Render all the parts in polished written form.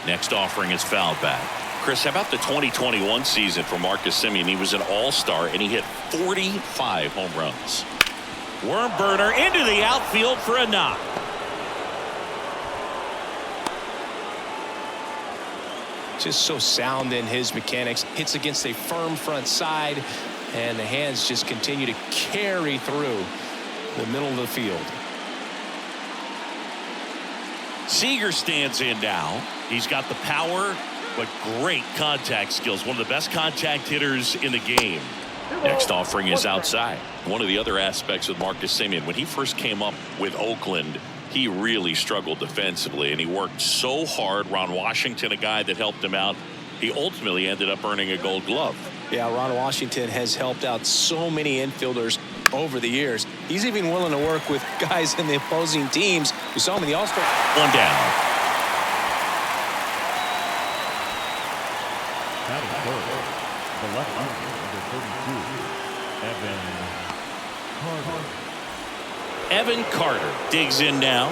Next offering is fouled back. Chris, how about the 2021 season for Marcus Semien? He was an all-star, and he hit 45 home runs. Worm burner into the outfield for a knock. Just so sound in his mechanics. Hits against a firm front side, and the hands just continue to carry through the middle of the field. Seager stands in now. He's got the power, but great contact skills. One of the best contact hitters in the game. Next offering is outside. One of the other aspects of Marcus Semien, when he first came up with Oakland, he really struggled defensively, and he worked so hard. Ron Washington, a guy that helped him out, he ultimately ended up earning a Gold Glove. Yeah, Ron Washington has helped out so many infielders over the years. He's even willing to work with guys in the opposing teams. We saw him in the All-Star. One down. Batting third, the left fielder, number 32, Evan Evan Carter. Carter digs in now.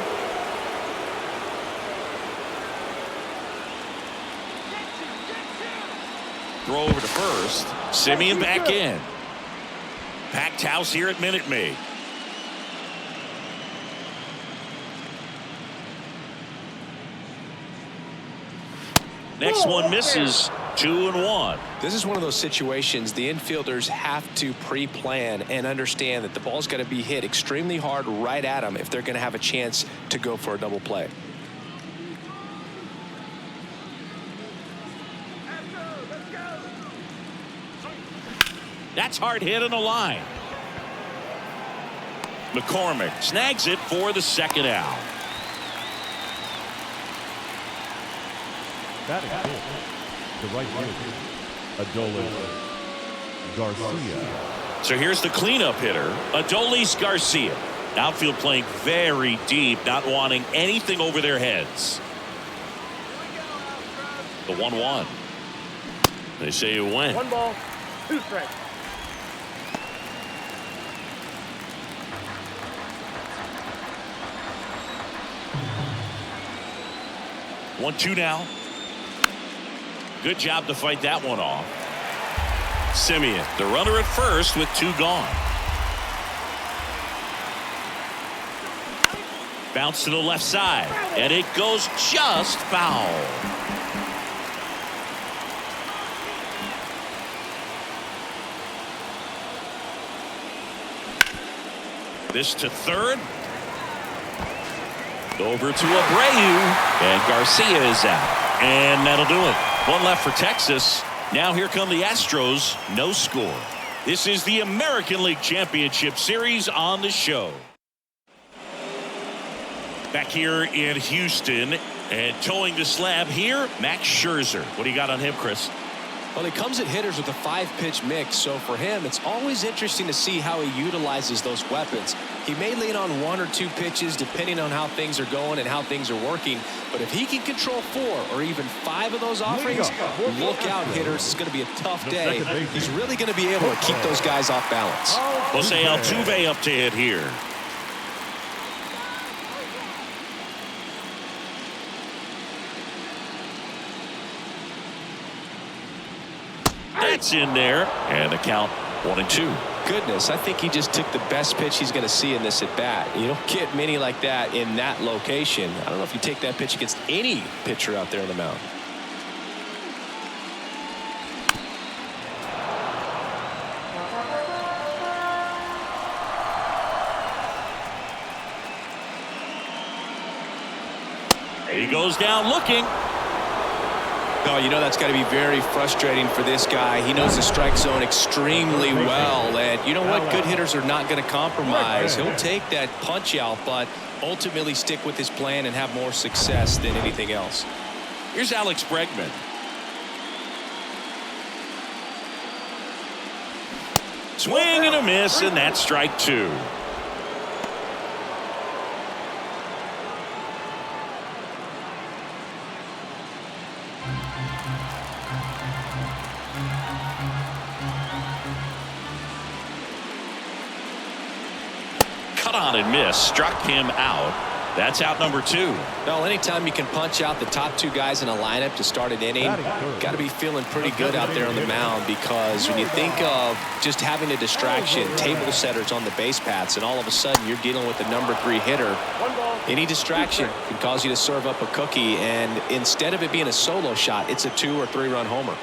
Throw over to first. Semien back in. Packed house here at Minute Maid. Next one misses. 2-1. This is one of those situations the infielders have to pre-plan and understand that the ball's got to be hit extremely hard right at them if they're going to have a chance to go for a double play. That's hard hit on the line. McCormick snags it for the second out. Batting fourth, the right fielder, Adolis Garcia. So here's the cleanup hitter, Adolis Garcia. Outfield playing very deep, not wanting anything over their heads. The 1-1. They say it went. 1 ball, 2 strikes. One, two now. Good job to fight that one off. Semien, the runner at first with 2 gone. Bounce to the left side, and it goes just foul. This to third. Over to Abreu, and Garcia is out. And that'll do it. One left for Texas. Now here come the Astros. No score. This is the American League Championship Series on the show. Back here in Houston, and towing the slab here, Max Scherzer. What do you got on him, Chris? Well, he comes at hitters with a 5-pitch mix, so for him, it's always interesting to see how he utilizes those weapons. He may lean on 1 or 2 pitches depending on how things are going and how things are working, but if he can control 4 or even 5 of those offerings, look out, hitters. It's going to be a tough day. He's really going to be able to keep those guys off balance. Jose Altuve up to hit here. That's in there, and the count 1-2. Goodness, I think he just took the best pitch he's going to see in this at bat. You don't get many like that in that location. I don't know if you take that pitch against any pitcher out there on the mound. He goes down looking. Oh, you know that's got to be very frustrating for this guy. He knows the strike zone extremely well, and you know what? Good hitters are not going to compromise. He'll take that punch out, but ultimately stick with his plan and have more success than anything else. Here's Alex Bregman. Swing and a miss, and that's strike 2. On and miss, struck him out. That's out number 2. Well, anytime you can punch out the top 2 guys in a lineup to start an inning, got to be feeling pretty good out there on the mound, because when you think of just having a distraction, table setters on the base paths, and all of a sudden you're dealing with the number 3 hitter, any distraction can cause you to serve up a cookie, and instead of it being a solo shot, it's a 2 or 3 run homer.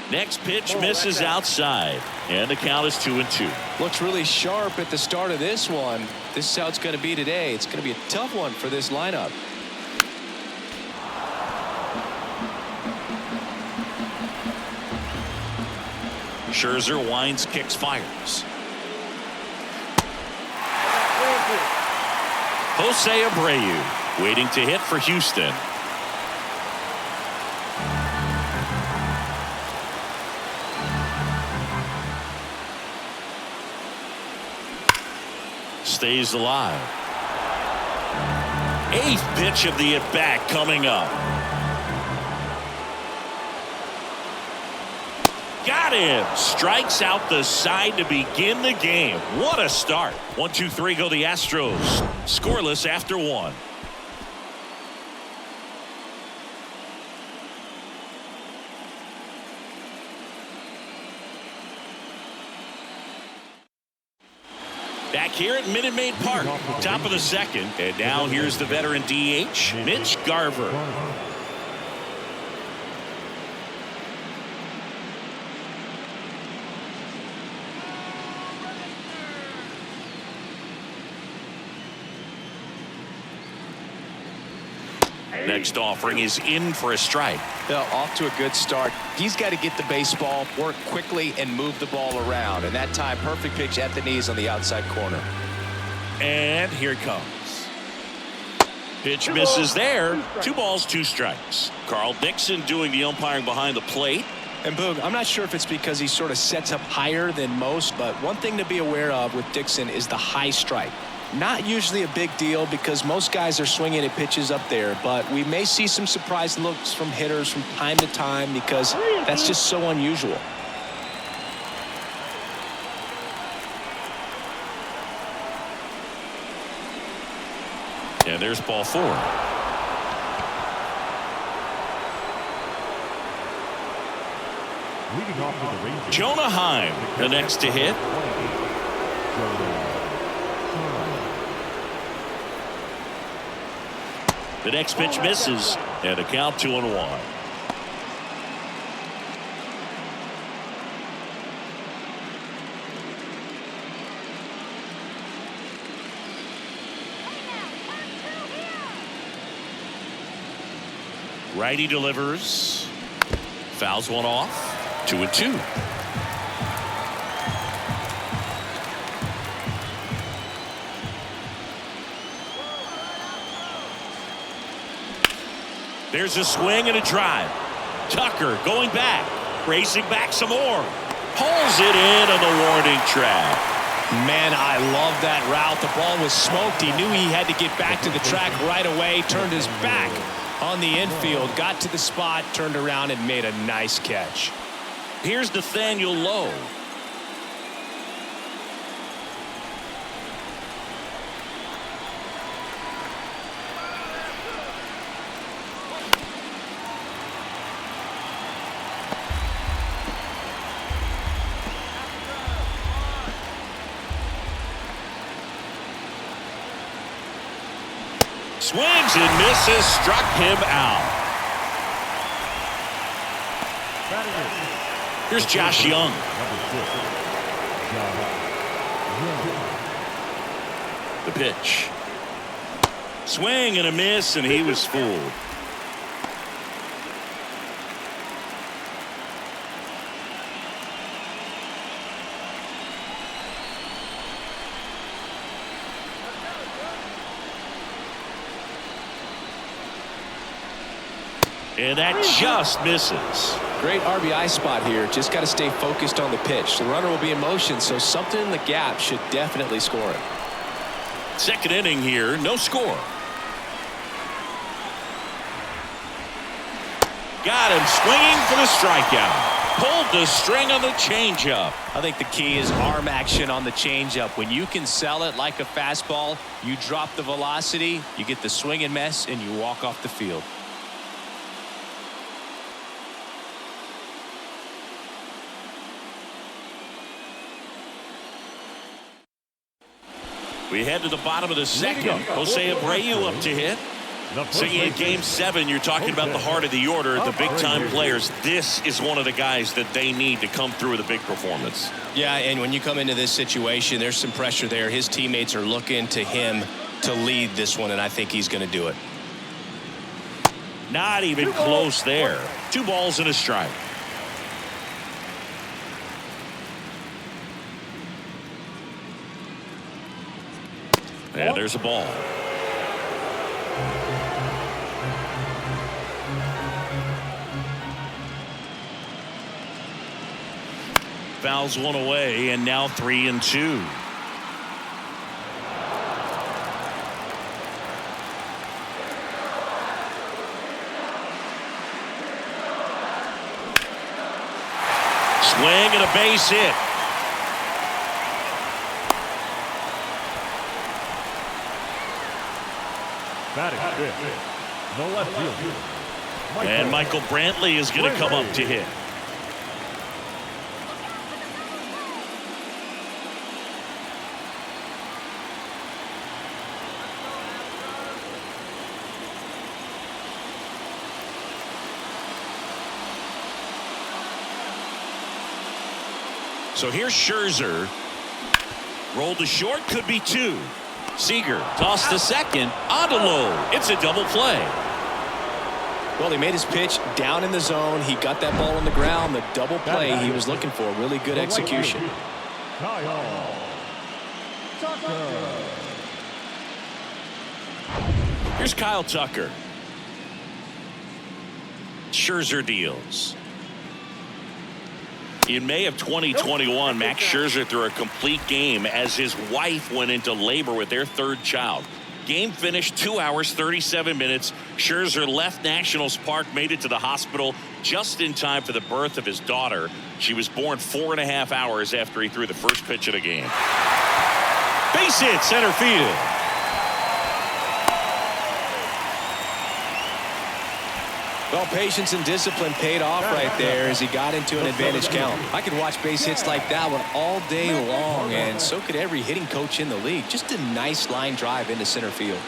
Next pitch misses outside, and the count is 2-2. Looks really sharp at the start of this one. This is how it's going to be today. It's going to be a tough one for this lineup. Scherzer winds, kicks, fires. Jose Abreu waiting to hit for Houston. Stays alive. 8th pitch of the at-bat coming up. Got him. Strikes out the side to begin the game. What a start. 1-2-3 go the Astros. Scoreless after 1. Back here at Minute Maid Park, top of the 2nd, and now here's the veteran DH, Mitch Garver. Next offering is in for a strike. Off to a good start. He's got to get the baseball, work quickly, and move the ball around. And that time, perfect pitch at the knees on the outside corner. And here it comes. Pitch misses there. 2 balls, 2 strikes. Carl Dixon doing the umpiring behind the plate. And Boog, I'm not sure if it's because he sort of sets up higher than most, but one thing to be aware of with Dixon is the high strike. Not usually a big deal because most guys are swinging at pitches up there, but we may see some surprise looks from hitters from time to time because that's just so unusual. And there's ball 4. Leading off to the Rangers, Jonah Heim, the next to hit. The next pitch misses, and a count 2-1. Righty delivers, fouls one off. 2-2. There's a swing and a drive. Tucker going back, racing back some more. Pulls it in on the warning track. Man, I love that route. The ball was smoked. He knew he had to get back to the track right away. Turned his back on the infield, got to the spot, turned around and made a nice catch. Here's Nathaniel Lowe. Swings and misses, struck him out. Here's Josh Young. The pitch. Swing and a miss, and he was fooled. And that just misses. Great RBI spot here. Just got to stay focused on the pitch. The runner will be in motion, so something in the gap should definitely score it. Second inning here, no score. Got him swinging for the strikeout. Pulled the string on the changeup. I think the key is arm action on the changeup. When you can sell it like a fastball, you drop the velocity, you get the swing and miss, and you walk off the field. We head to the bottom of the second. Jose Abreu up to hit. Singing in Game 7, you're talking about the heart of the order, the big-time players. This is one of the guys that they need to come through with a big performance. Yeah, and when you come into this situation, there's some pressure there. His teammates are looking to him to lead this one, and I think he's going to do it. Not even close there. 2 balls and a strike. And there's a ball. Fouls one away, and now 3-2. Swing and a base hit. Batting fifth, the left fielder. And Michael Brantley is going to come up to hit. So here's Scherzer. Rolled to short, could be 2. Seager tossed to second, on to low. It's a double play. Well, he made his pitch down in the zone. He got that ball on the ground. The double play he was looking for. Really good execution. Here's Kyle Tucker. Scherzer deals. In May of 2021, Max Scherzer threw a complete game as his wife went into labor with their 3rd child. Game finished 2 hours, 37 minutes. Scherzer left Nationals Park, made it to the hospital just in time for the birth of his daughter. She was born 4.5 hours after he threw the first pitch of the game. Base hit, center field. Well, patience and discipline paid off right there as he got into an advantage count. I could watch base hits like that one all day long, and so could every hitting coach in the league. Just a nice line drive into center field.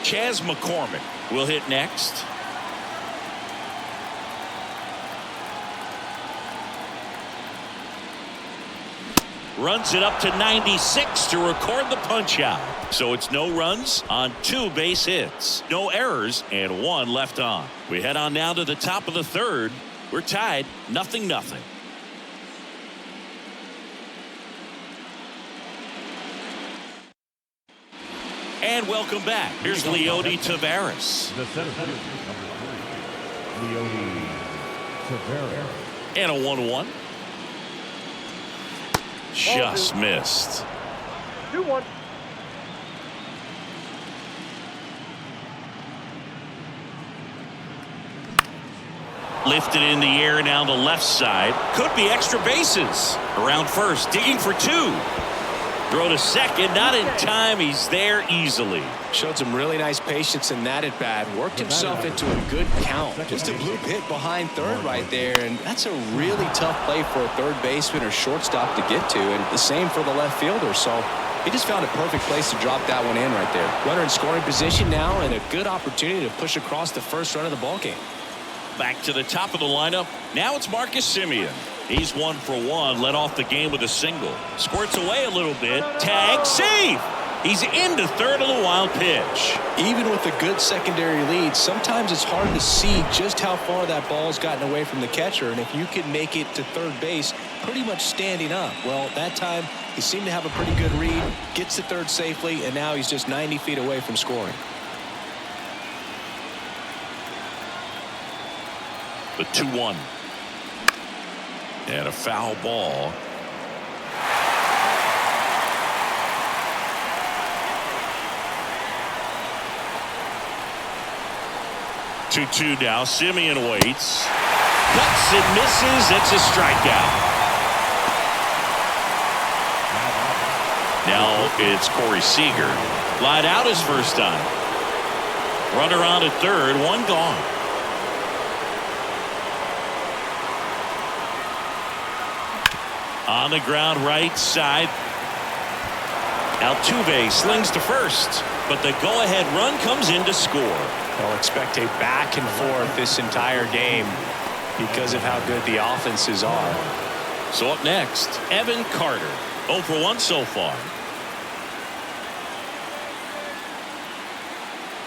Chas McCormick will hit next. Runs it up to 96 to record the punch out. So it's no runs on 2 base hits, no errors, and 1 left on. We head on now to the top of the 3rd. We're tied 0-0. And welcome back. Here's Leody Taveras. The center fielder, number 3, Leody Taveras. And a 1-1. Just missed. 2-1. Lifted in the air down the left side. Could be extra bases. Around first, digging for 2. Throw to second, not in time. He's there easily. Showed some really nice patience in that at bat. Worked himself into a good count. Just a bloop hit behind third right there, and that's a really tough play for a third baseman or shortstop to get to, and the same for the left fielder. So he just found a perfect place to drop that one in right there. Runner in scoring position now, and a good opportunity to push across the first run of the ball game. Back to the top of the lineup. Now it's Marcus Semien. He's 1 for 1, led off the game with a single. Squirts away a little bit. Tag, save! He's into third on the wild pitch. Even with a good secondary lead, sometimes it's hard to see just how far that ball's gotten away from the catcher, and if you can make it to third base pretty much standing up. Well, that time he seemed to have a pretty good read, gets to third safely, and now he's just 90 feet away from scoring. The 2-1. And a foul ball. 2-2 now. Simeon waits. Cuts and misses. It's a strikeout. Now it's Corey Seager. Flied out his first time. Runner on at third. One gone. On the ground right side. Altuve slings to first, but the go-ahead run comes in to score. They'll expect a back and forth this entire game because of how good the offenses are. So up next, Evan Carter. 0 for 1 so far.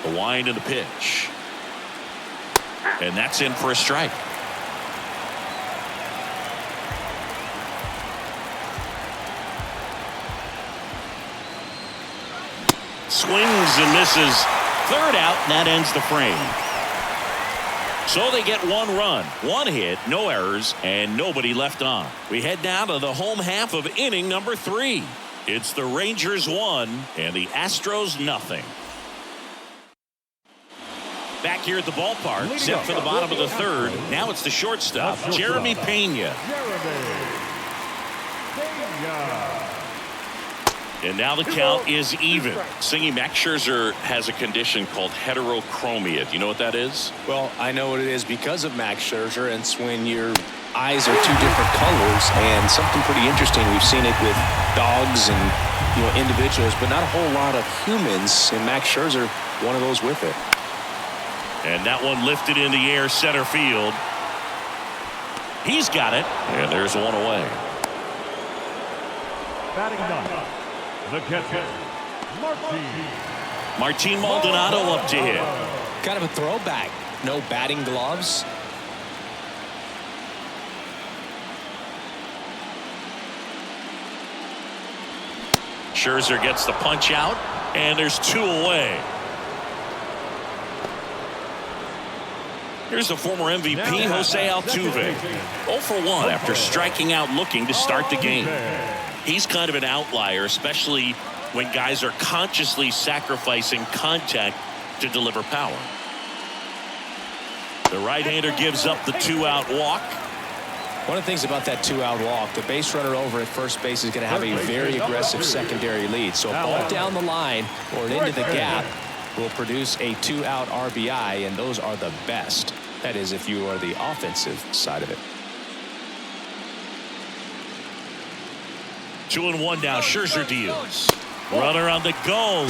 The wind and the pitch. And that's in for a strike. Swings and misses. Third out, and that ends the frame. So they get one run, one hit, no errors, and nobody left on. We head now to the home half of inning number 3. It's the Rangers 1 and the Astros nothing. Back here at the ballpark, set for the bottom of the third. Now it's the shortstop, Jeremy Pena. And now the count is even. Singy, Max Scherzer has a condition called heterochromia. Do you know what that is? Well, I know what it is because of Max Scherzer, and it's when your eyes are 2 different colors, and something pretty interesting. We've seen it with dogs and individuals, but not a whole lot of humans, and Max Scherzer, one of those with it. And that one lifted in the air, center field. He's got it, and there's one away. Batting ninth, the catcher, Martin Maldonado up to hit. Kind of a throwback. No batting gloves. Scherzer gets the punch out, and there's 2 away. Here's the former MVP, Jose Altuve. 0 for 1 after striking out looking to start the game. He's kind of an outlier, especially when guys are consciously sacrificing contact to deliver power. The right-hander gives up the 2-out walk. One of the things about that 2-out walk, the base runner over at first base is going to have a very aggressive secondary lead. So a ball down the line or into the gap will produce a 2-out RBI, and those are the best. That is, if you are the offensive side of it. 2-1 now. Scherzer deals. Runner on the go.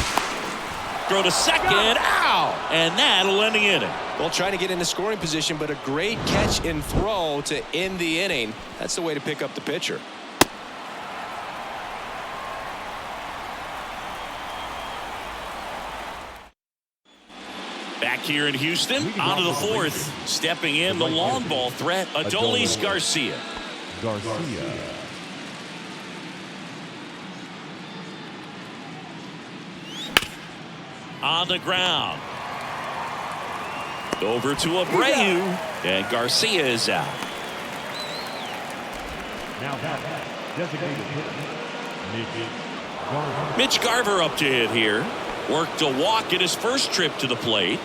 Throw to second. Ow! And that'll end the inning. Well, trying to get into scoring position, but a great catch and throw to end the inning. That's the way to pick up the pitcher. Back here in Houston, on to the 4th. Stepping in, the long ball threat, Adolis Garcia. On the ground. Over to Abreu, and Garcia is out. Now designated Mitch Garver up to hit here. Worked a walk in his first trip to the plate.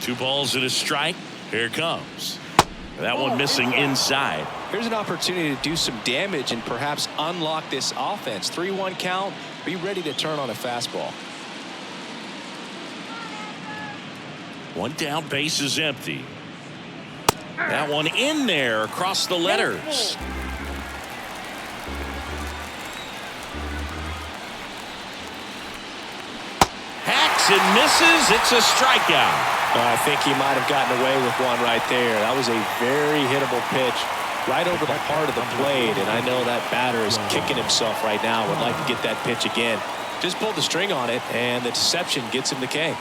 Two balls and a strike. Here it comes. That one missing inside. Here's an opportunity to do some damage and perhaps unlock this offense. 3-1 count. Be ready to turn on a fastball. One down, base is empty. That one in there across the letters. Hacks and misses. It's a strikeout. I think he might have gotten away with one right there. That was a very hittable pitch right over the heart of the plate, and I know that batter is kicking himself right now. Would like to get that pitch again. Just pulled the string on it, and the deception gets him the K.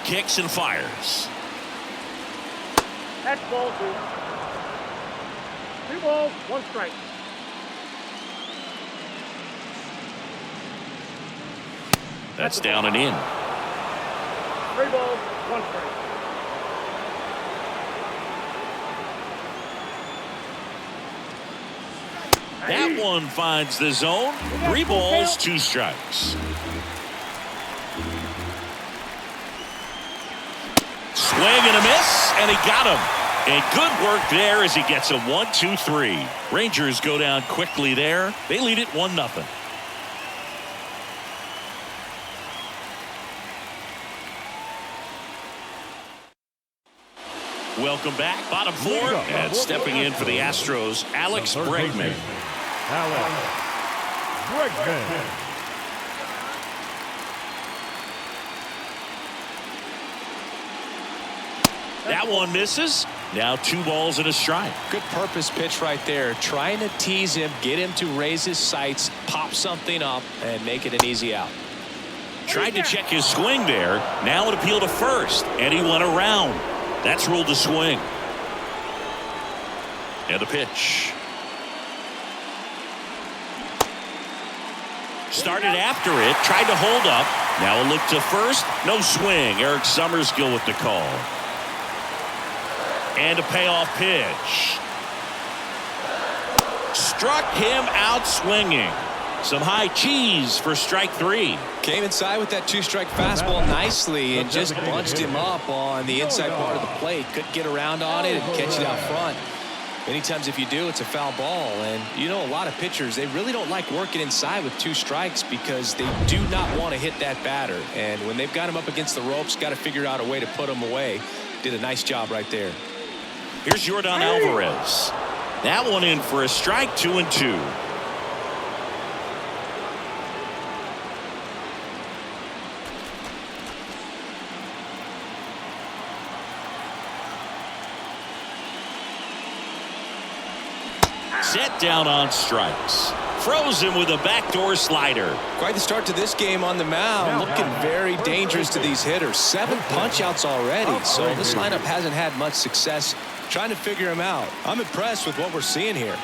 Kicks and fires. That's ball 2. 2 balls, 1 strike. That's down and in. 3 balls, 1 strike. That one finds the zone. 3 balls, 2 strikes. Swing and a miss, and he got him. And good work there as he gets him 1-2-3. Rangers go down quickly there. They lead it 1-0. Welcome back. Bottom four. And stepping in for the Astros, Alex Bregman. Alex Bregman. That one misses. Now 2 balls and a strike. Good purpose pitch right there. Trying to tease him, get him to raise his sights, pop something up, and make it an easy out. Tried to check his swing there. Now an appeal to first, and he went around. That's ruled a swing. And the pitch. Started after it, tried to hold up. Now a look to first. No swing. Eric Summerskill with the call. And a payoff pitch. Struck him out swinging. Some high cheese for strike 3. Came inside with that 2-strike fastball nicely and just bunched him up on the inside part of the plate. Couldn't get around on it and catch it out front. Many times if you do, it's a foul ball. And you know, a lot of pitchers, they really don't like working inside with 2 strikes because they do not want to hit that batter. And when they've got him up against the ropes, got to figure out a way to put him away. Did a nice job right there. Here's Jordan Alvarez. That one in for a strike, 2-2. Set down on strikes. Froze him with a backdoor slider. Quite the start to this game on the mound. Looking very dangerous to these hitters. 7 punch-outs already. So this lineup hasn't had much success trying to figure him out. I'm impressed with what we're seeing here.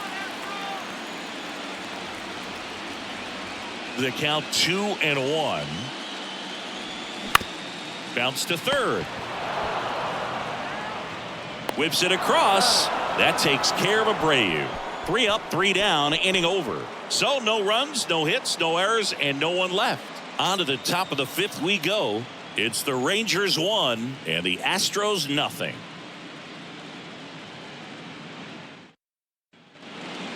The count 2-1. Bounce to third. Whips it across. That takes care of Abreu. 3 up, 3 down, inning over. So no runs, no hits, no errors, and no one left. On to the top of the 5th we go. It's the Rangers 1 and the Astros nothing.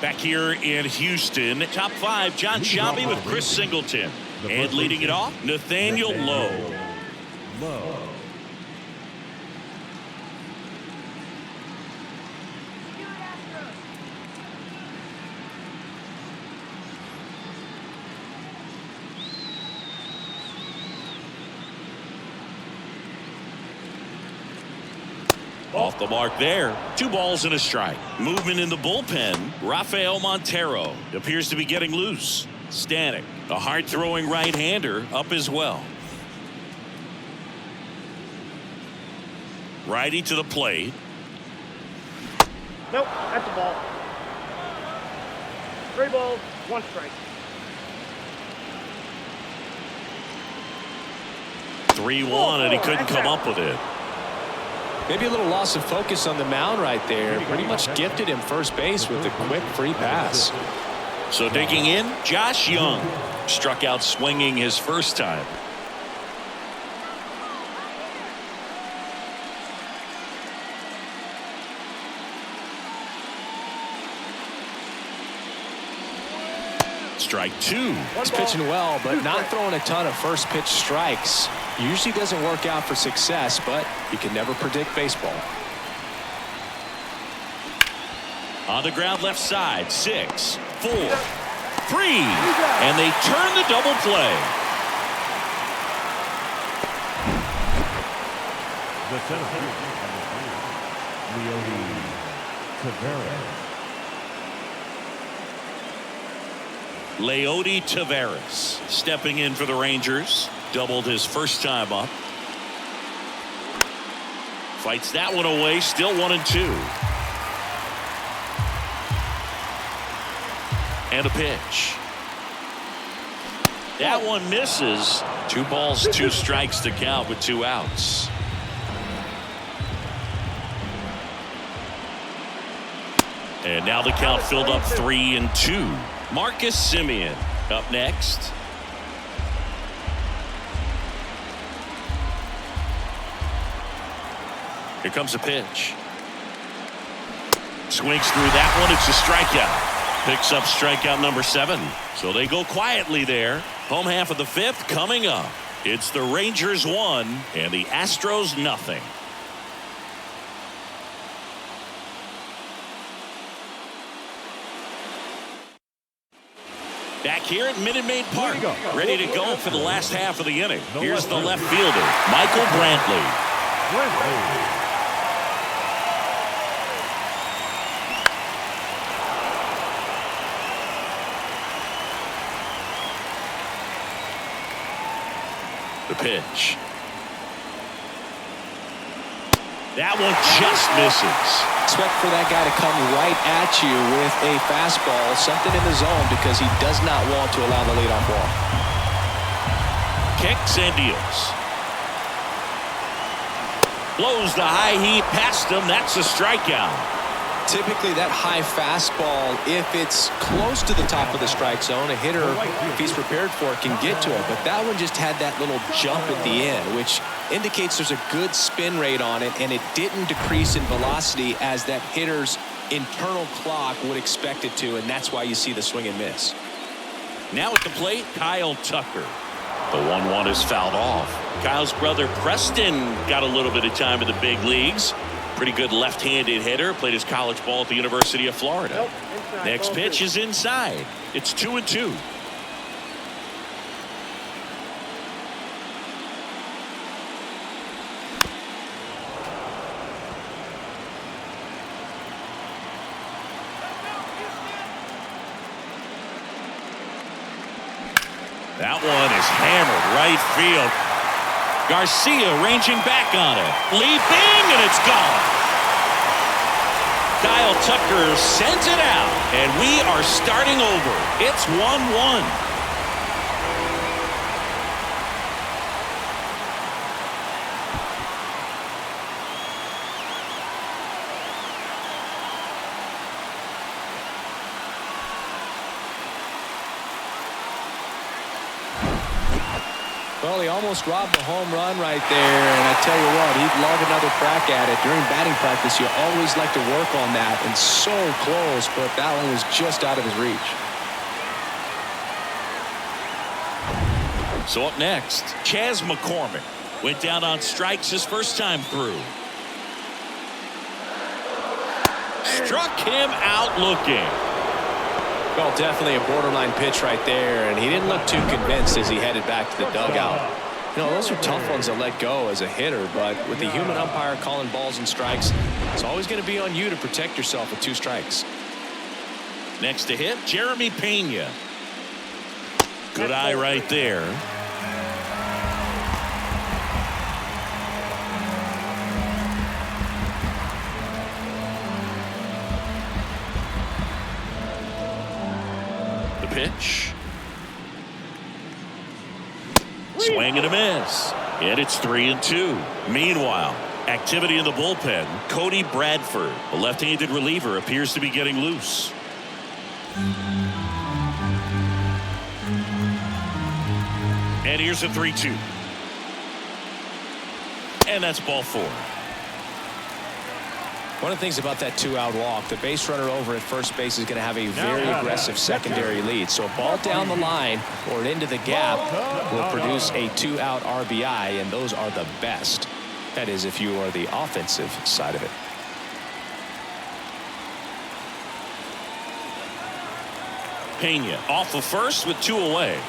Back here in Houston, top 5, John Sciambi with Chris Singleton. And leading it off, Nathaniel Lowe. Off the mark there. 2 balls and a strike. Movement in the bullpen. Rafael Montero appears to be getting loose. Stanek, the hard-throwing right-hander, up as well. Righty to the plate. Nope, that's a ball. 3 balls, 1 strike. 3-1, and he couldn't come up with it. Maybe a little loss of focus on the mound right there. Pretty much gifted him first base with a quick free pass. So digging in, Josh Young struck out swinging his first time. Strike 2. He's pitching well, but not throwing a ton of first pitch strikes. Usually doesn't work out for success, but you can never predict baseball. On the ground left side, 6, 4, 3, and they turn the double play. The center fielder, Leody Taveras. Leody Taveras stepping in for the Rangers. Doubled his first time up. Fights that one away. Still 1-2. And a pitch. That one misses. 2 balls, 2 strikes to count with 2 outs. And now the count filled up 3-2. Marcus Semien up next. Here comes a pitch. Swings through that one. It's a strikeout. Picks up strikeout number 7. So they go quietly there. Home half of the 5th coming up. It's the Rangers 1 and the Astros nothing. Back here at Minute Maid Park, ready to go for the last half of the inning. Here's the left fielder, Michael Brantley. The pitch. That one just misses. Expect for that guy to come right at you with a fastball, something in the zone, because he does not want to allow the leadoff walk. Kicks and deals. Blows the high heat past him. That's a strikeout. Typically that high fastball, if it's close to the top of the strike zone, a hitter, if he's prepared for it, can get to it. But that one just had that little jump at the end, which indicates there's a good spin rate on it, and it didn't decrease in velocity as that hitter's internal clock would expect it to, and that's why you see the swing and miss. Now at the plate, Kyle Tucker. The 1-1 is fouled off. Kyle's brother Preston got a little bit of time in the big leagues. Pretty good left-handed hitter. Played his college ball at the University of Florida. Nope, Next pitch is inside. It's 2-2. That one is hammered right field. Garcia ranging back on it. Leaping, and it's gone. Kyle Tucker sends it out, and we are starting over. It's 1-1. Well, he almost robbed the home run right there, and I tell you what, he'd love another crack at it. During batting practice, you always like to work on that, and so close, but that one was just out of his reach. So up next, Chas McCormick went down on strikes his first time through. Struck him out looking. Well, definitely a borderline pitch right there, and he didn't look too convinced as he headed back to the dugout. You know, those are tough ones to let go as a hitter, but with the human umpire calling balls and strikes, it's always going to be on you to protect yourself with 2 strikes. Next to hit, Jeremy Pena. Good eye right there. Pitch. Swing and a miss. And it's 3-2. Meanwhile, activity in the bullpen. Cody Bradford, a left-handed reliever, appears to be getting loose. And here's a 3-2. And that's ball 4. One of the things about that 2-out walk, the base runner over at first base is going to have a very aggressive secondary lead. So a ball down the line or into the gap will produce a 2-out RBI, and those are the best. That is, if you are the offensive side of it. Pena off of first with 2 away.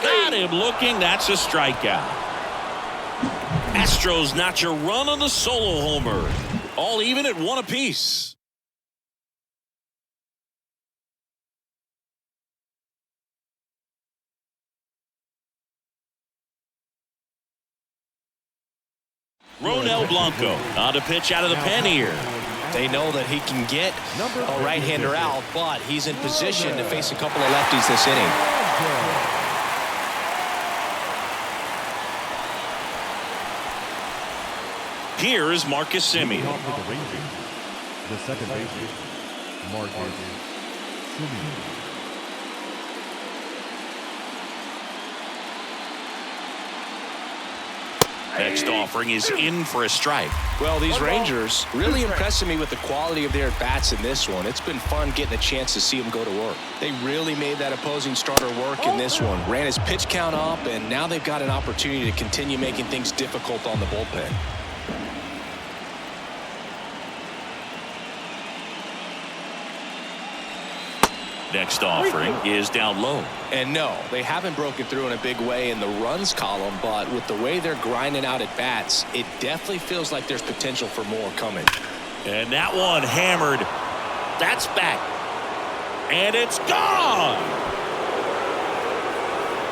Got him looking. That's a strikeout. Astros notch a run on the solo homer. All even at 1 apiece. Ronel Blanco on to pitch out of the pen here. They know that he can get a right-hander out, but he's in position to face a couple of lefties this inning. Here is Marcus Semien. The second baseman, Marcus Semien. Next offering is in for a strike. Well, these Rangers really impressing me with the quality of their at-bats in this one. It's been fun getting a chance to see them go to work. They really made that opposing starter work in this one. Ran his pitch count up, and now they've got an opportunity to continue making things difficult on the bullpen. Next offering is down low. And no, they haven't broken through in a big way in the runs column, but with the way they're grinding out at bats, it definitely feels like there's potential for more coming. And that one hammered. That's back. And it's gone.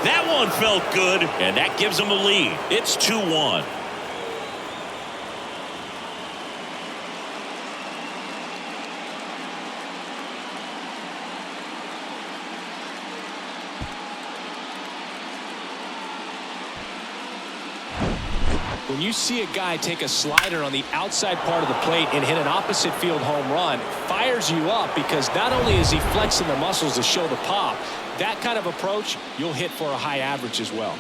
That one felt good, and that gives them the lead. It's 2-1. When you see a guy take a slider on the outside part of the plate and hit an opposite field home run, fires you up because not only is he flexing the muscles to show the pop, that kind of approach, you'll hit for a high average as well.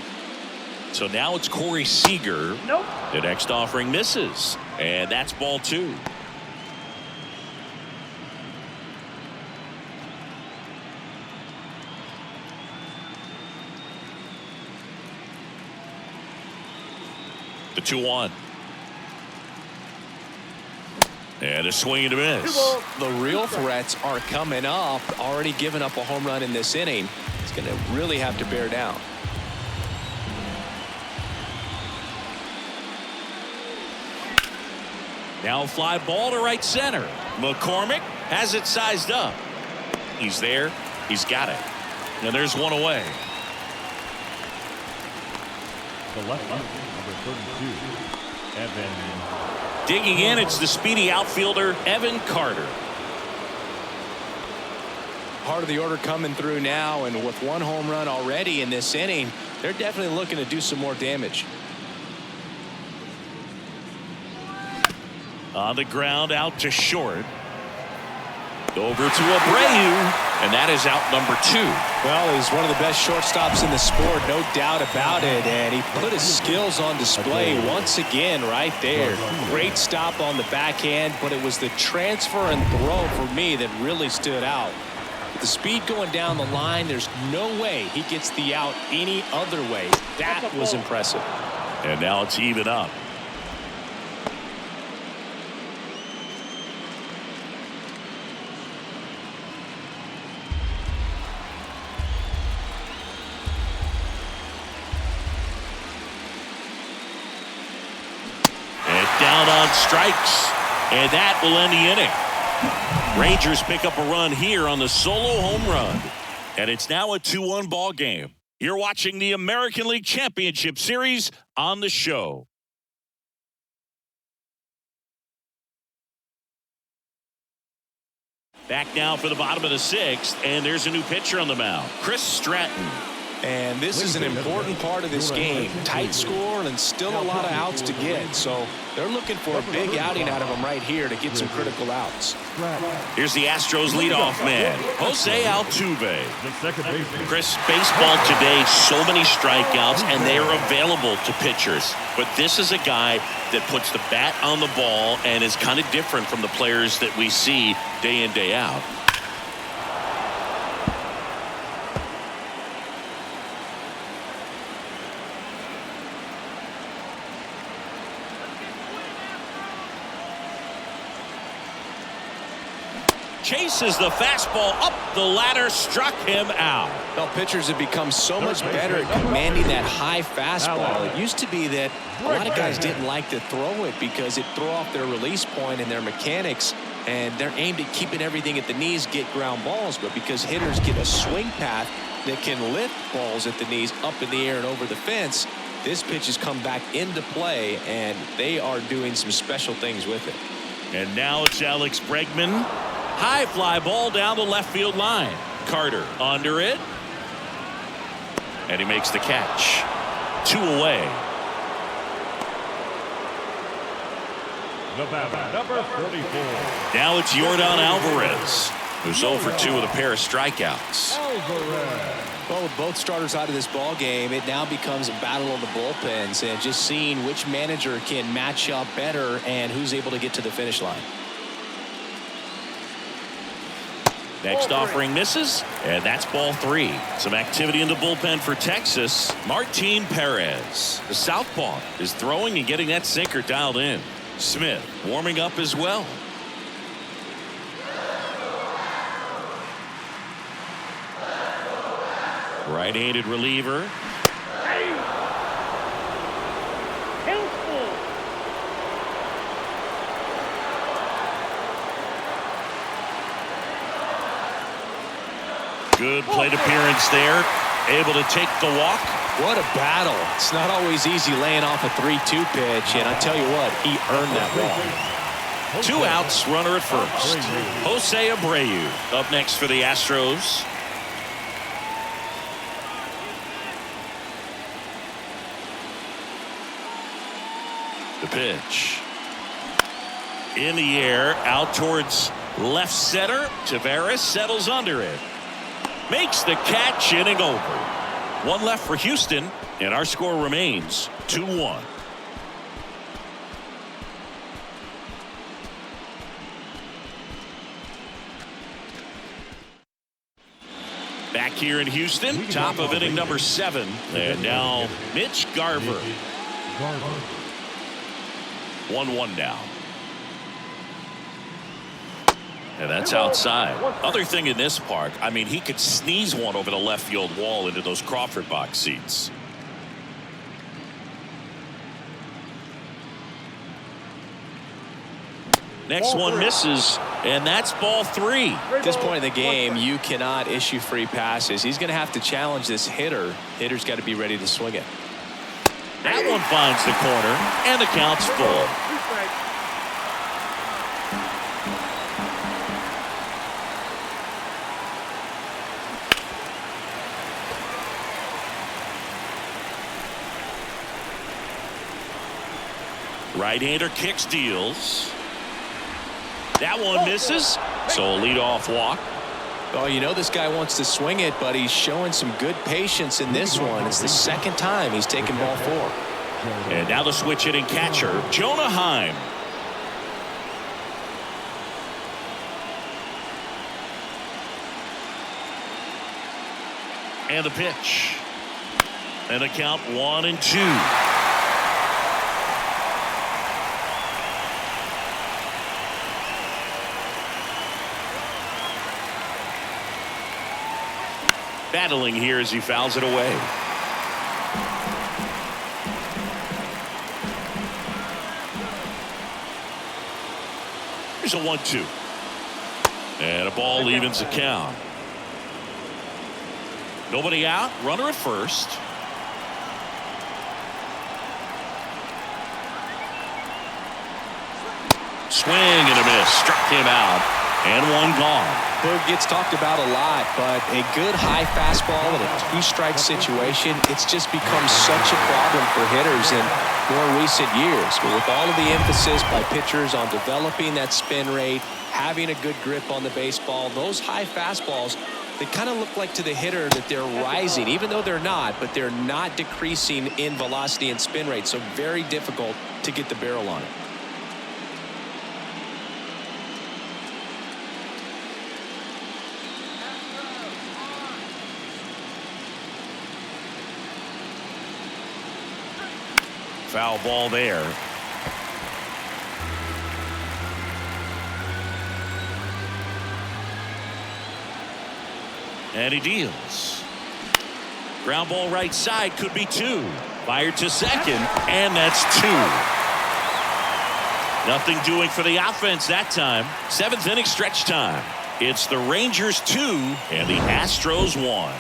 So now it's Corey Seager. Nope. The next offering misses, and that's ball 2. The 2-1. And a swing and a miss. The real threats are coming up. Already giving up a home run in this inning. It's going to really have to bear down. Now fly ball to right center. McCormick has it sized up. He's there. He's got it. And there's one away. The left number 32, Evan. Digging in, it's the speedy outfielder, Evan Carter. Part of the order coming through now, and with one home run already in this inning, they're definitely looking to do some more damage. On the ground, out to short. Over to Abreu, and that is out number 2. Well, he's one of the best shortstops in the sport, no doubt about it, and he put his skills on display once again right there. Great stop on the backhand, but it was the transfer and throw for me that really stood out. With the speed going down the line, there's no way he gets the out any other way. That was impressive. And now it's even up. Down on strikes, and that will end the inning. Rangers pick up a run here on the solo home run, and it's now a 2-1 ball game. You're watching the American League Championship Series on the show. Back now for the bottom of the 6th, and there's a new pitcher on the mound, Chris Stratton. And this is an important part of this game. Tight score and still a lot of outs to get. So they're looking for a big outing out of him right here to get some critical outs. Here's the Astros leadoff man, Jose Altuve. Chris, baseball today, so many strikeouts, and they are available to pitchers. But this is a guy that puts the bat on the ball and is kind of different from the players that we see day in, day out. Chases the fastball up the ladder, struck him out. Well, pitchers have become so much better at commanding that high fastball. It used to be that a lot of guys didn't like to throw it because it threw off their release point and their mechanics, and they're aimed at keeping everything at the knees, get ground balls. But because hitters get a swing path that can lift balls at the knees up in the air and over the fence, this pitch has come back into play, and they are doing some special things with it. And now it's Alex Bregman. High fly ball down the left field line. Carter under it. And he makes the catch. 2 away. The batter, number 34. Now it's Yordan Alvarez, who's 0 for 2 with a pair of strikeouts. Alvarez. Well, with both starters out of this ball game, it now becomes a battle of the bullpens and just seeing which manager can match up better and who's able to get to the finish line. Next offering misses, and that's ball 3. Some activity in the bullpen for Texas. Martin Perez, the southpaw, is throwing and getting that sinker dialed in. Smith warming up as well. Right-handed reliever. Good plate appearance there. Able to take the walk. What a battle. It's not always easy laying off a 3-2 pitch, and I tell you what, he earned that walk. 2 outs, runner at first. Jose Abreu up next for the Astros. The pitch. In the air, out towards left center. Tavares settles under it. Makes the catch, inning over. 1 left for Houston, and our score remains 2-1. Back here in Houston, top of inning number 7, and now Mitch Garver. 1-1 now. And that's outside. Other thing in this park, I mean, he could sneeze one over the left field wall into those Crawford box seats. Next one misses, and that's ball 3. At this point in the game, you cannot issue free passes. He's going to have to challenge this hitter. Hitter's got to be ready to swing it. That one finds the corner, and the count's full. Right-hander kicks, deals. That one misses, so a leadoff walk. Oh, you know this guy wants to swing it, but he's showing some good patience in this one. It's the second time he's taken ball 4. And now the switch hitting catcher, Jonah Heim. And the pitch. And the count 1-2. Battling here as he fouls it away. Here's a 1-2. And a ball evens the count. Nobody out. Runner at first. Swing and a miss. Struck him out. And one gone. Boog gets talked about a lot, but a good high fastball in a 2-strike situation, it's just become such a problem for hitters in more recent years. But with all of the emphasis by pitchers on developing that spin rate, having a good grip on the baseball, those high fastballs, they kind of look like to the hitter that they're rising, even though they're not, but they're not decreasing in velocity and spin rate. So very difficult to get the barrel on it. Foul ball there. And he deals. Ground ball right side, could be 2. Fired to second, and that's 2. Nothing doing for the offense that time. 7th inning stretch time. It's the Rangers 2 and the Astros 1.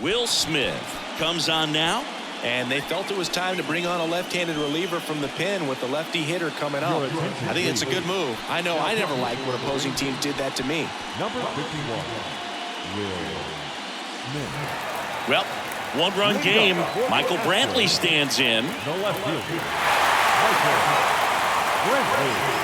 Will Smith comes on now. And they felt it was time to bring on a left-handed reliever from the pen with the lefty hitter coming up. I think it's a good move. I know I never liked when opposing teams did that to me. Number 51, Will Smith. Well, One-run game. Michael Brantley stands in. The left fielder, Michael Brantley.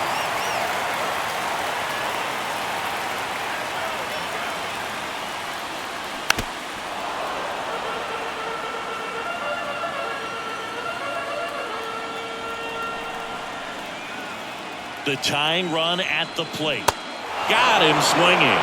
The tying run at the plate. Got him swinging.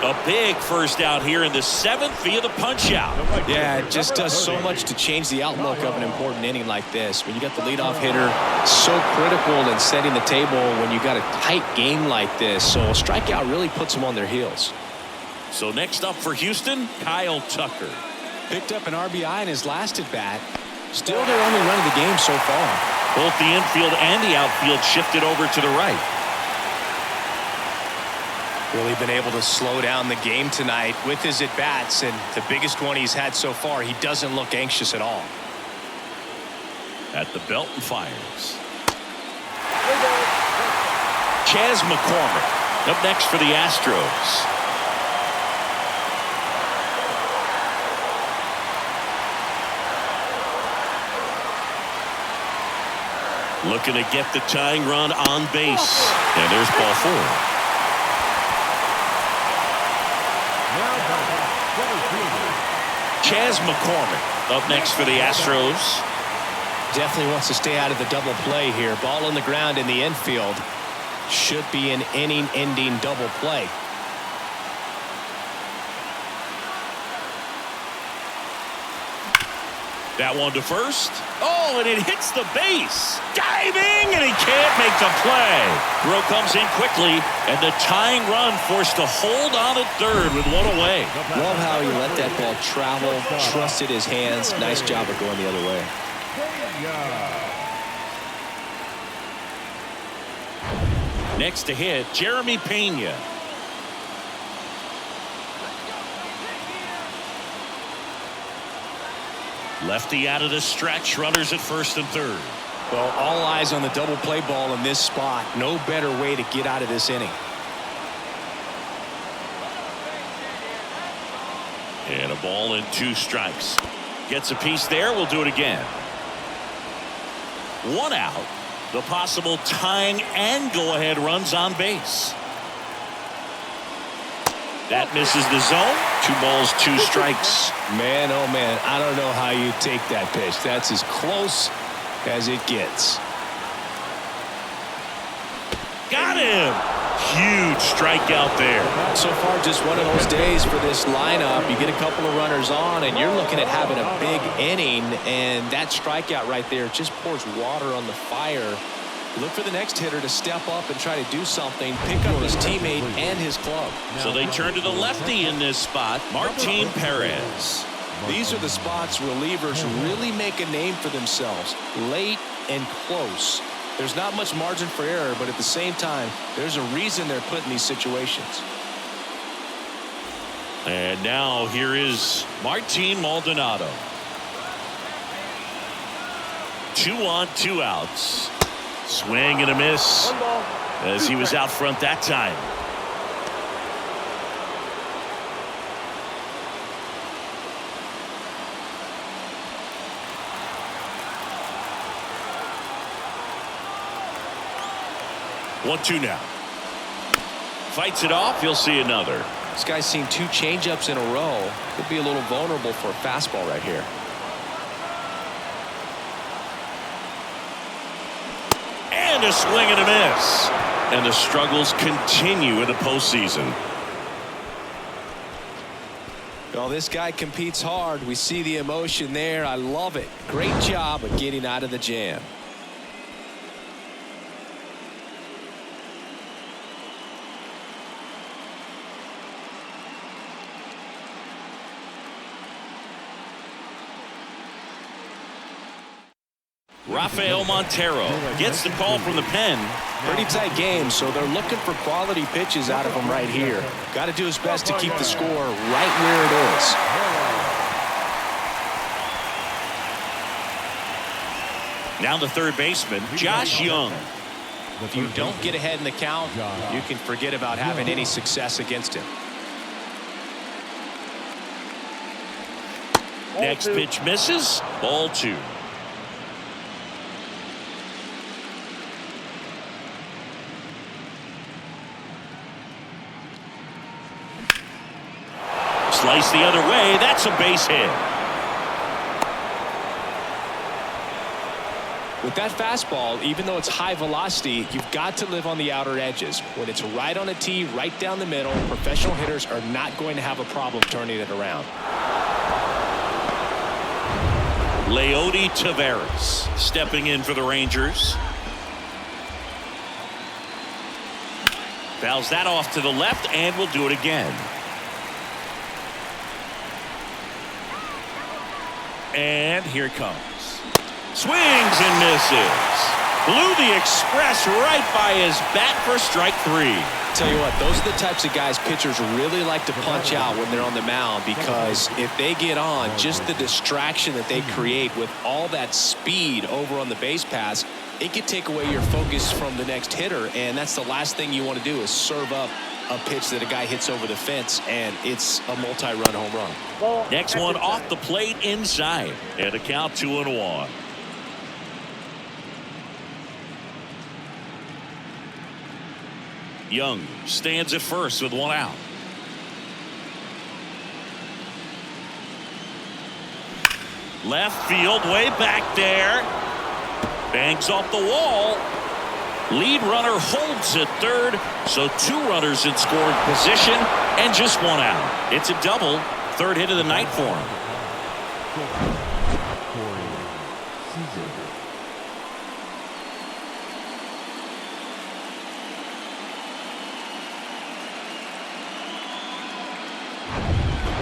A big first out here in the 7th via the punch out. Yeah, it just does so much to change the outlook of an important inning like this. When you got the leadoff hitter, so critical in setting the table when you got a tight game like this. So a strikeout really puts them on their heels. So next up for Houston, Kyle Tucker. Picked up an RBI in his last at bat. Still their only run of the game so far. Both the infield and the outfield shifted over to the right. Really been able to slow down the game tonight with his at-bats, and the biggest one he's had so far, he doesn't look anxious at all. At the belt and fires. Chas McCormick up next for the Astros. Looking to get the tying run on base. And there's ball 4. Chas McCormick up next for the Astros. Definitely wants to stay out of the double play here. Ball on the ground in the infield. Should be an inning-ending double play. That one to first. Oh, and it hits the base. Diving, and he can't make the play. Throw comes in quickly, and the tying run forced to hold on at third with one away. Love how he let that ball travel, trusted his hands. Nice job of going the other way. Next to hit, Jeremy Pena. Lefty out of the stretch, runners at first and third. Well, all eyes on the double play ball in this spot. No better way to get out of this inning. And a ball and 2 strikes. Gets a piece there. We'll do it again. 1 out. The possible tying and go-ahead runs on base. That misses the zone. 2 balls, 2 strikes. Man, oh man, I don't know how you take that pitch. That's as close as it gets. Got him. Huge strikeout there. So far, just one of those days for this lineup. You get a couple of runners on, and you're looking at having a big inning, and that strikeout right there just pours water on the fire. Look for the next hitter to step up and try to do something, pick up his teammate and his club. So they turn to the lefty in this spot, Martin Perez. These are the spots relievers really make a name for themselves, late and close. There's not much margin for error, but at the same time, there's a reason they're put in these situations. And now here is Martin Maldonado. 2 on, 2 outs. Swing and a miss as he was out front that time. One, 2 now. Fights it off. You'll see another. This guy's seen 2 changeups in a row. Could be a little vulnerable for a fastball right here. And a swing and a miss. And the struggles continue in the postseason. Well, this guy competes hard. We see the emotion there. I love it. Great job of getting out of the jam. Rafael Montero gets the call from the pen. Pretty tight game, so they're looking for quality pitches out of him right here. Got to do his best to keep the score right where it is. Now the third baseman, Josh Young. If you don't get ahead in the count, you can forget about having any success against him. Next two. pitch misses. Ball 2. Slice the other way. That's a base hit. With that fastball, even though it's high velocity, you've got to live on the outer edges. When it's right on a tee, right down the middle, professional hitters are not going to have a problem turning it around. Leody Taveras stepping in for the Rangers. Fouls that off to the left, and will do it again. And here it comes. Swings and misses. Blew the express right by his bat for strike 3. Tell you what, those are the types of guys pitchers really like to punch out when they're on the mound, because if they get on, just the distraction that they create with all that speed over on the base pass, it could take away your focus from the next hitter, and that's the last thing you want to do is serve up a pitch that a guy hits over the fence, and it's a multi-run home run. Ball. Next one off the plate inside, and a count 2-1. Young stands at first with 1 out. Left field, way back there. Bangs off the wall. Lead runner holds at third, so 2 runners in scoring position and just 1 out. It's a double, 3rd hit of the night for him.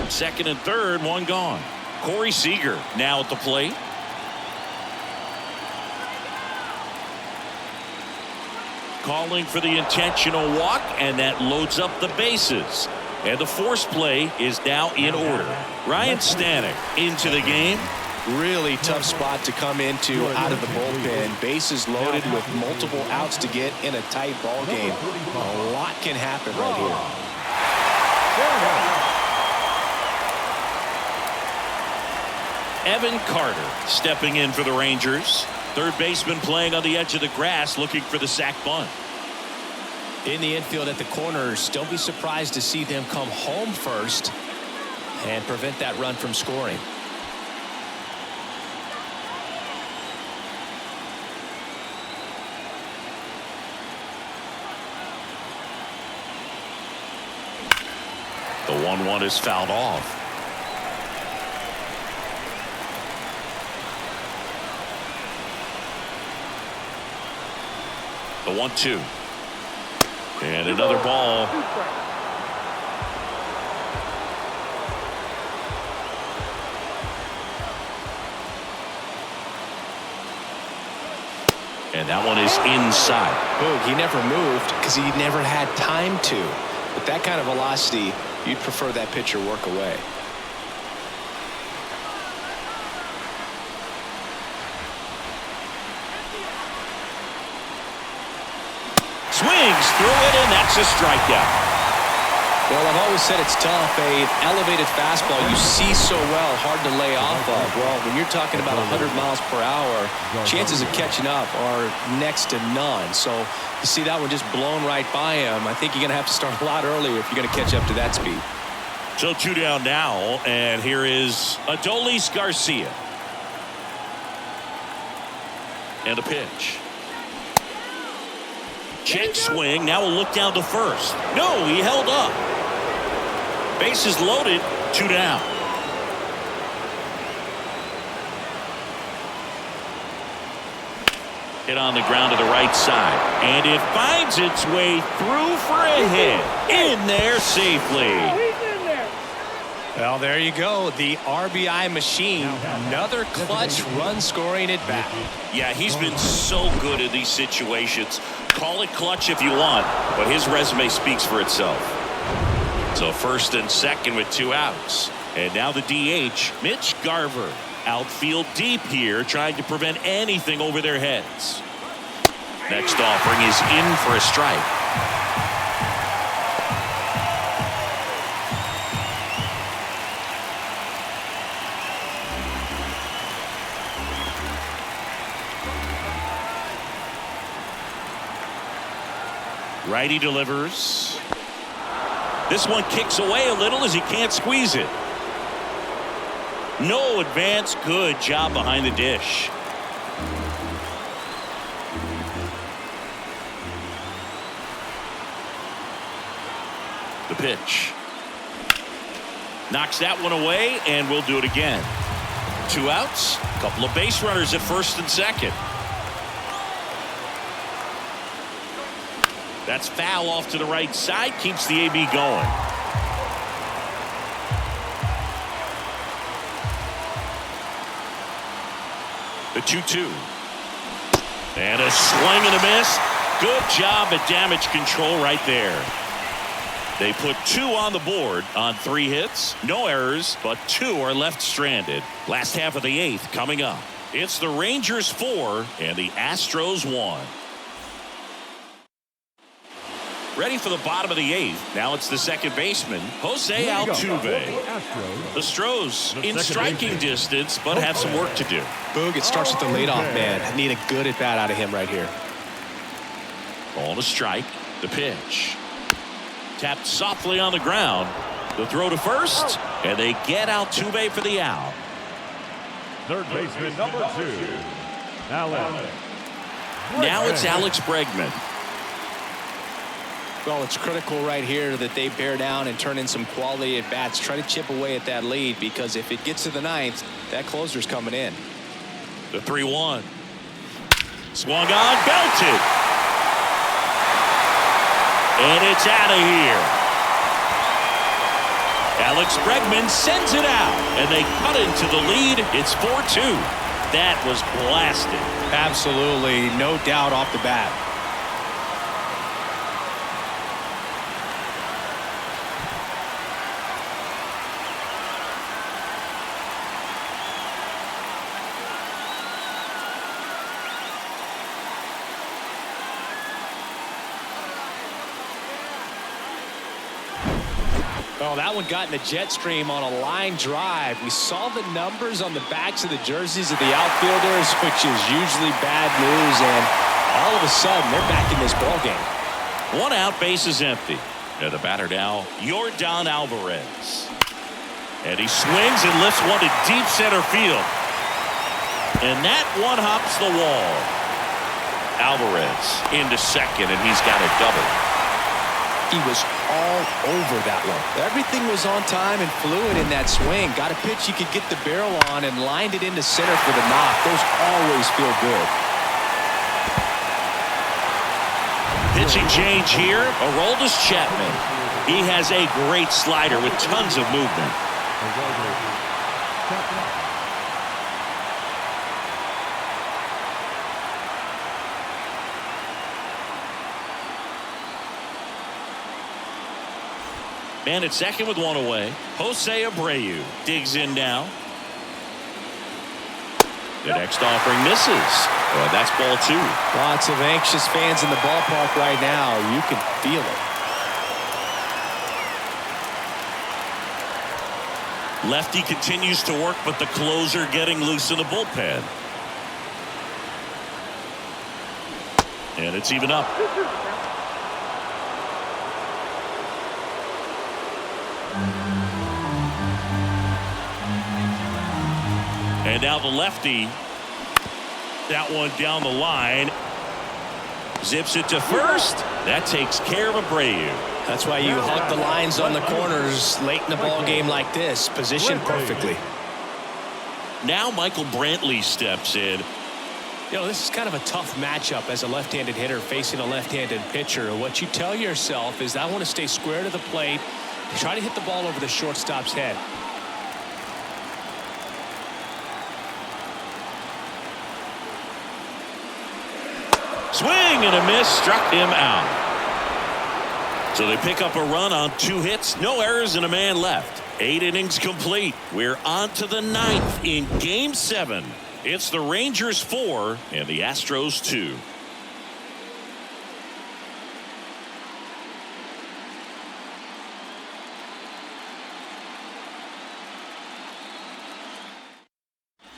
Second and third, 1 gone. Corey Seager now at the plate. Calling for the intentional walk, and that loads up the bases. And the force play is now in order. Ryan Stanek into the game. Really tough spot to come into out of the bullpen. Bases loaded with multiple outs to get in a tight ball game. A lot can happen right here. Evan Carter stepping in for the Rangers. Third baseman playing on the edge of the grass, looking for the sac bunt. In the infield at the corners, don't be surprised to see them come home first and prevent that run from scoring. The 1-1 is fouled off. The 1-2. And another ball. And that one is inside. Boog, he never moved because he never had time to. With that kind of velocity, you'd prefer that pitcher work away. Swings through it, and that's a strikeout. Well, I've always said it's tough. An elevated fastball you see so well, hard to lay off of. Well, when you're talking about 100 miles per hour, chances of catching up are next to none. So you see that one just blown right by him. I think you're going to have to start a lot earlier if you're going to catch up to that speed. So 2 down now, and here is Adolis Garcia. And a pitch. Check swing. Now we'll look down to first. No, he held up. Bases loaded. 2 down. Hit on the ground to the right side. And it finds its way through for a hit. In there safely. Well, there you go. The RBI machine. Another clutch run scoring at bat. Yeah, he's been so good in these situations. Call it clutch if you want, but his resume speaks for itself. So first and second with 2 outs. And now the DH, Mitch Garver. Outfield deep here, trying to prevent anything over their heads. Next offering is in for a strike. Righty delivers. This one kicks away a little as he can't squeeze it. No advance. Good job behind the dish. The pitch. Knocks that one away, and we'll do it again. 2 outs. A couple of base runners at first and second. That's foul off to the right side. Keeps the AB going. The 2-2. And a swing and a miss. Good job at damage control right there. They put 2 on the board on 3 hits. No errors, but 2 are left stranded. Last half of the 8th coming up. It's the Rangers 4 and the Astros 1. Ready for the bottom of the 8th. Now it's the second baseman, Jose Altuve. The Astros in striking distance, but have some work to do. Boog, it starts with the leadoff man. I need a good at bat out of him right here. Ball to strike. The pitch. Tapped softly on the ground. The throw to first, and they get Altuve for the out. Third baseman number 2, Alex. Now it's Alex Bregman. Well, it's critical right here that they bear down and turn in some quality at bats. Try to chip away at that lead, because if it gets to the 9th, that closer's coming in. The 3-1. Swung on, belted. And it's out of here. Alex Bregman sends it out, and they cut into the lead. It's 4-2. That was blasted. Absolutely, no doubt off the bat. Well, that one got in the jet stream on a line drive. We saw the numbers on the backs of the jerseys of the outfielders, which is usually bad news, and all of a sudden they're back in this ballgame. 1 out, base is empty. And the batter now, Yordan Alvarez. And he swings and lifts one to deep center field. And that one hops the wall. Alvarez into second, and he's got a double. He was all over that one. Everything was on time and fluid in that swing. Got a pitch you could get the barrel on and lined it into center for the knock. Those always feel good. Pitching change here. Aroldis Chapman. He has a great slider with tons of movement. Man at second with 1 away. Jose Abreu digs in now. The next offering misses. Well, that's ball 2. Lots of anxious fans in the ballpark right now. You can feel it. Lefty continues to work, but the closer getting loose in the bullpen. And it's even up. And now the lefty. That one down the line. Zips it to first. That takes care of Abreu. That's why you hug the lines on the corners late in the ball game like this. Positioned perfectly. Now Michael Brantley steps in. You know, this is kind of a tough matchup as a left-handed hitter facing a left-handed pitcher. What you tell yourself is, I want to stay square to the plate, try to hit the ball over the shortstop's head. Swing and a miss, struck him out. So they pick up a run on 2 hits, no errors, and a man left. 8 innings complete. We're on to the 9th in Game 7. It's the Rangers 4 and the Astros 2.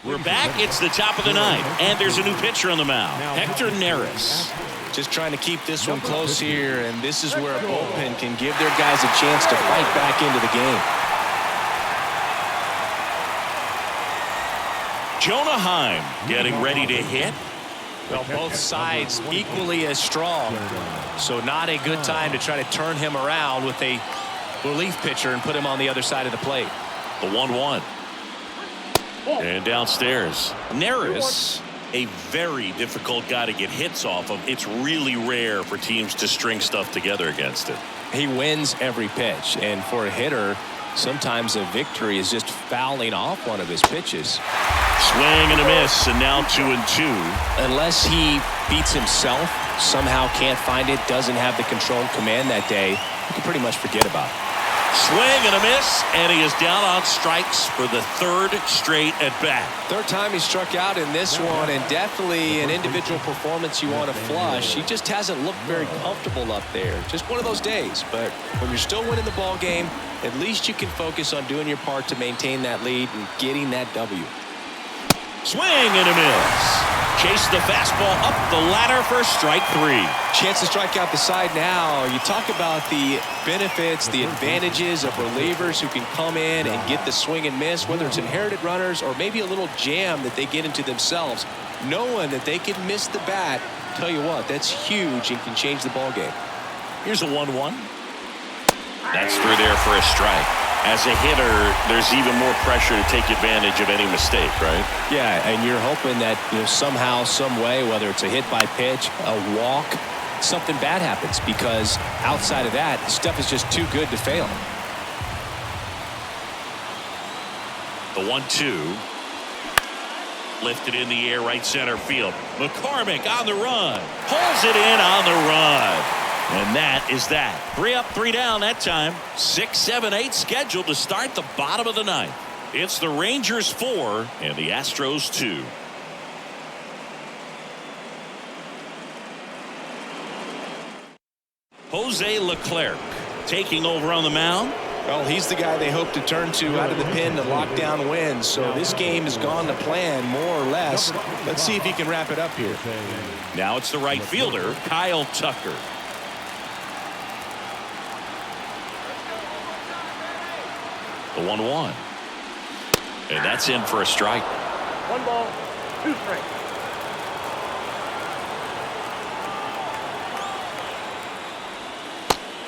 We're back. It's the top of the 9th, and there's a new pitcher on the mound, Hector Neris. Just trying to keep this one close here, and this is where a bullpen can give their guys a chance to fight back into the game. Jonah Heim getting ready to hit. Well, both sides equally as strong, so not a good time to try to turn him around with a relief pitcher and put him on the other side of the plate. The 1-1. And downstairs. Neris, a very difficult guy to get hits off of. It's really rare for teams to string stuff together against it. He wins every pitch, and for a hitter, sometimes a victory is just fouling off one of his pitches. Swing and a miss, and now 2-2. Unless he beats himself, somehow can't find it, doesn't have the control and command that day, you can pretty much forget about it. Swing and a miss, and he is down on strikes for the third straight at bat. Third time he struck out in this one, and definitely an individual performance you want to flush. He just hasn't looked very comfortable up there. Just one of those days. But when you're still winning the ball game, at least you can focus on doing your part to maintain that lead and getting that W. Swing and a miss. Chase the fastball up the ladder for strike 3. Chance to strike out the side now. You talk about the benefits, the advantages of relievers who can come in and get the swing and miss, whether it's inherited runners or maybe a little jam that they get into themselves. Knowing that they can miss the bat, tell you what, that's huge and can change the ball game. Here's a 1-1. That's through there for a strike. As a hitter, there's even more pressure to take advantage of any mistake, right? Yeah, and you're hoping that somehow, some way, whether it's a hit by pitch, a walk, something bad happens, because outside of that, stuff is just too good to fail. The 1-2. Lifted in the air, right center field. McCormick on the run. Pulls it in on the run. And that is that. 3 up, 3 down that time. 6, 7, 8 scheduled to start the bottom of the ninth. It's the Rangers 4 and the Astros 2. Jose Leclerc taking over on the mound. Well, he's the guy they hope to turn to out of the pen to lock down wins. So this game has gone to plan, more or less. Let's see if he can wrap it up here. Now it's the right fielder, Kyle Tucker. The 1-1. And that's in for a strike. 1 ball, 2 strikes.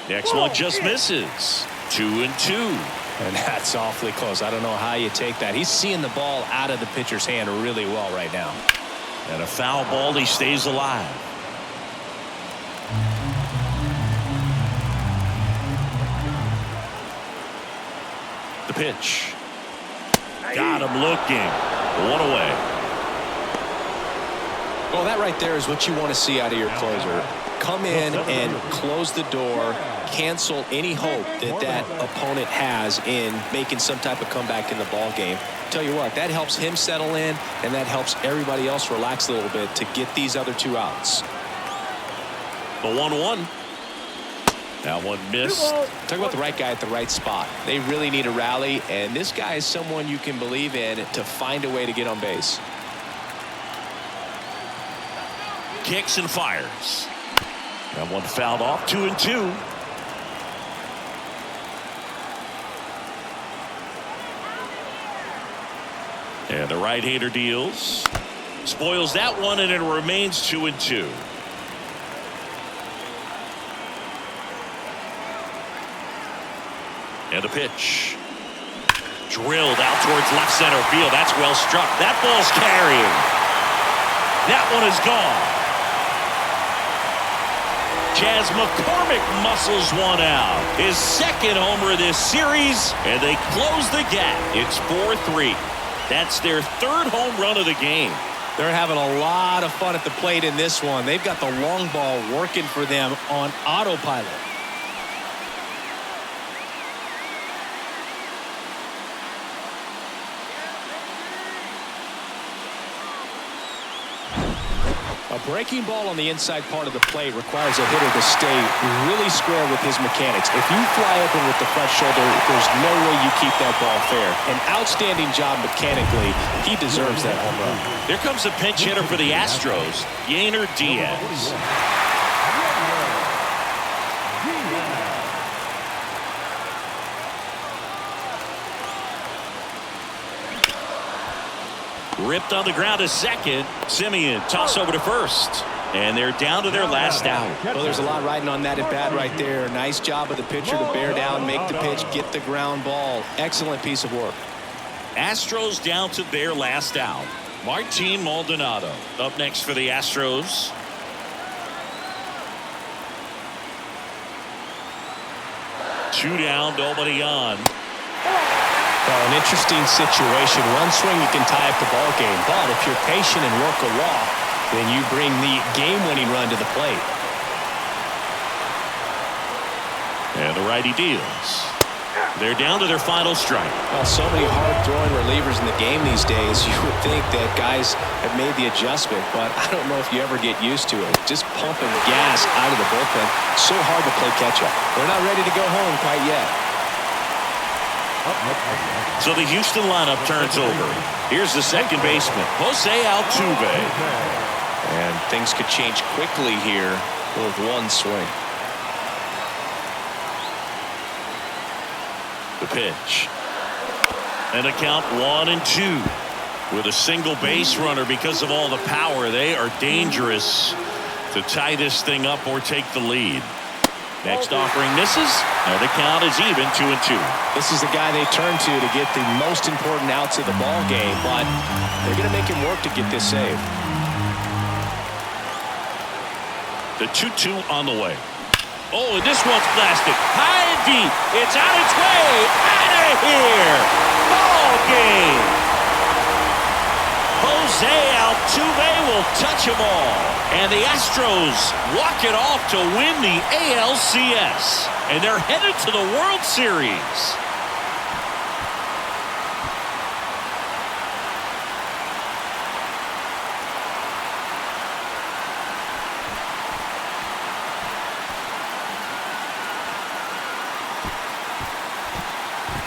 Next one just misses. 2-2. And that's awfully close. I don't know how you take that. He's seeing the ball out of the pitcher's hand really well right now. And a foul ball, he stays alive. The pitch. Got him looking. 1 away. Well, that right there is what you want to see out of your closer. Come in and close the door, cancel any hope that that opponent has in making some type of comeback in the ball game. Tell you what, that helps him settle in, and that helps everybody else relax a little bit to get these other 2 outs. The 1-1. That one missed. Talk about the right guy at the right spot. They really need a rally, and this guy is someone you can believe in to find a way to get on base. Kicks and fires. That one fouled off. 2-2. And the right-hander deals. Spoils that one, and it remains 2-2. And the pitch. Drilled out towards left center field. That's well struck. That ball's carrying. That one is gone. Chas McCormick muscles one out. His second homer of this series, and they close the gap. It's 4-3. That's their 3rd home run of the game. They're having a lot of fun at the plate in this one. They've got the long ball working for them on autopilot. A breaking ball on the inside part of the plate requires a hitter to stay really square with his mechanics. If you fly open with the front shoulder, there's no way you keep that ball fair. An outstanding job mechanically. He deserves that home run. Here comes a pinch hitter for the Astros, Yainer Diaz. Ripped on the ground to second. Simeon toss over to first. And they're down to their last out. Well, there's a lot riding on that at bat right there. Nice job of the pitcher to bear down, make the pitch, get the ground ball. Excellent piece of work. Astros down to their last out. Martin Maldonado up next for the Astros. Two down, nobody on. Well, an interesting situation. One swing you can tie up the ball game, but if you're patient and work a walk, then you bring the game-winning run to the plate. And the righty deals. They're down to their final strike. Well, so many hard-throwing relievers in the game these days. You would think that guys have made the adjustment, but I don't know if you ever get used to it. Just pumping gas out of the bullpen. So hard to play catch-up. They're not ready to go home quite yet. So the Houston lineup turns over. Here's the second baseman, Jose Altuve. And things could change quickly here with one swing. The pitch. And a count 1-2. With a single base runner because of all the power, they are dangerous to tie this thing up or take the lead. Next offering misses, and the count is even 2-2. This is the guy they turn to get the most important outs of the ball game, but they're going to make him work to get this save. The 2-2 on the way. Oh, and this one's blasted high and deep. It's on its way out of here. Ball game. Jose Altuve will touch them all. And the Astros walk it off to win the ALCS. And they're headed to the World Series.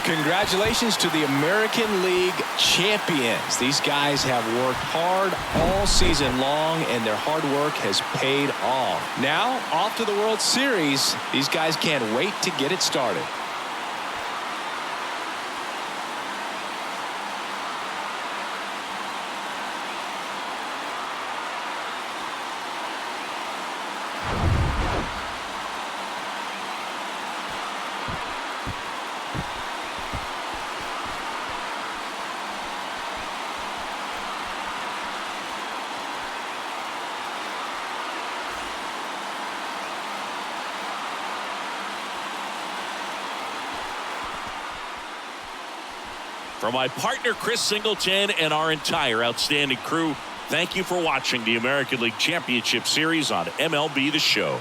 Congratulations to the American League champions. These guys have worked hard all season long, and their hard work has paid off. Now, off to the World Series. These guys can't wait to get it started. From my partner Chris Singleton and our entire outstanding crew, thank you for watching the American League Championship Series on MLB The Show.